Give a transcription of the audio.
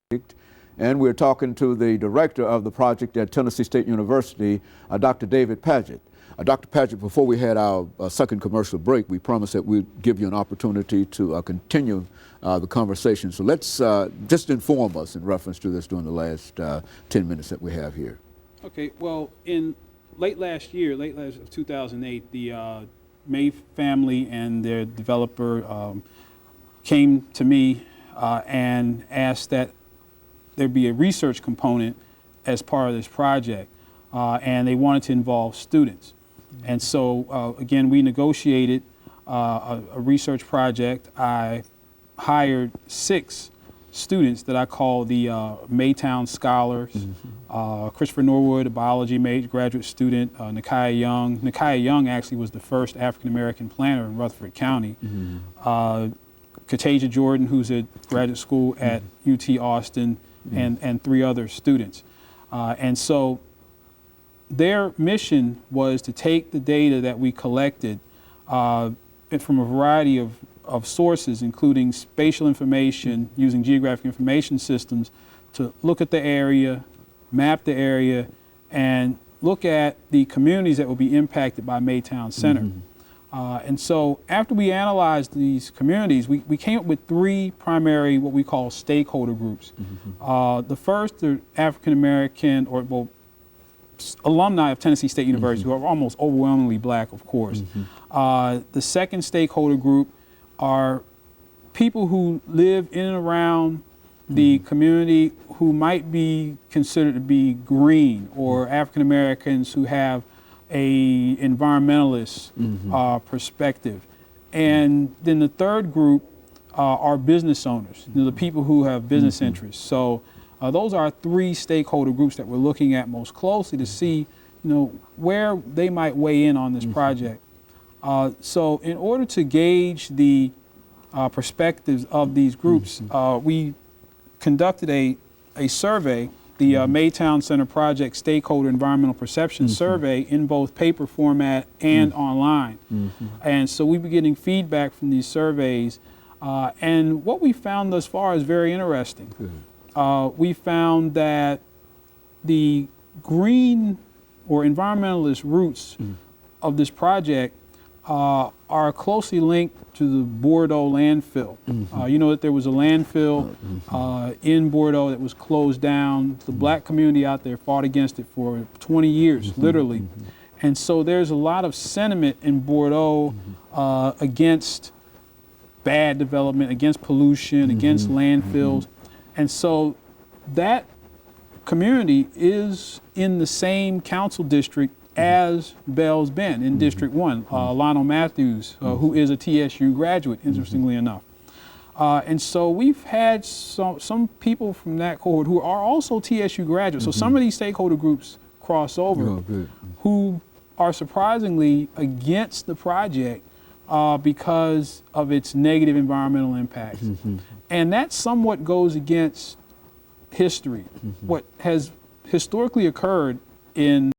And we're talking to the director of the project at Tennessee State University, Dr. DPadgett7. Dr. Padgett, before we had our second commercial break, we promised that we'd give you an opportunity to continue the conversation. So let's just inform us in reference to this during the last 10 minutes that we have here. Okay, well, in late last 2008, the May family and their developer came to me and asked that there be a research component as part of this project, and they wanted to involve students. And so, again, we negotiated a research project. I hired 6 students that I call the Maytown scholars. Christopher Norwood, a biology major graduate student, Nakiah Young. Nakiah Young actually was the first African-American planner in Rutherford County. Katasia Jordan, who's at graduate school at UT Austin, and 3 other students. And so their mission was to take the data that we collected from a variety of sources, including spatial information, using geographic information systems, to look at the area, map the area, and look at the communities that will be impacted by Maytown Center. And so after we analyzed these communities, we came up with 3 primary, what we call stakeholder groups. The first are African American, or well, alumni of Tennessee State University, who are almost overwhelmingly black, of course. The second stakeholder group are people who live in and around the community who might be considered to be green, or African Americans who have a environmentalist perspective. And then the third group are business owners, the people who have business interests. So those are 3 stakeholder groups that we're looking at most closely to see, where they might weigh in on this project. So in order to gauge the perspectives of these groups, we conducted a survey, the Maytown Center Project Stakeholder Environmental Perception Survey, in both paper format and online. And so we've been getting feedback from these surveys, and what we found thus far is very interesting. We found that the green or environmentalist roots of this project are closely linked to the Bordeaux landfill. You know that there was a landfill in Bordeaux that was closed down. The black community out there fought against it for 20 years, literally. And so there's a lot of sentiment in Bordeaux against bad development, against pollution, against landfills. And so that community is in the same council district as Bell's Bend in District 1. Lionel Matthews, who is a TSU graduate, interestingly enough. And so we've had some people from that cohort who are also TSU graduates. So some of these stakeholder groups cross over, who are surprisingly against the project because of its negative environmental impacts. And that somewhat goes against history, what has historically occurred in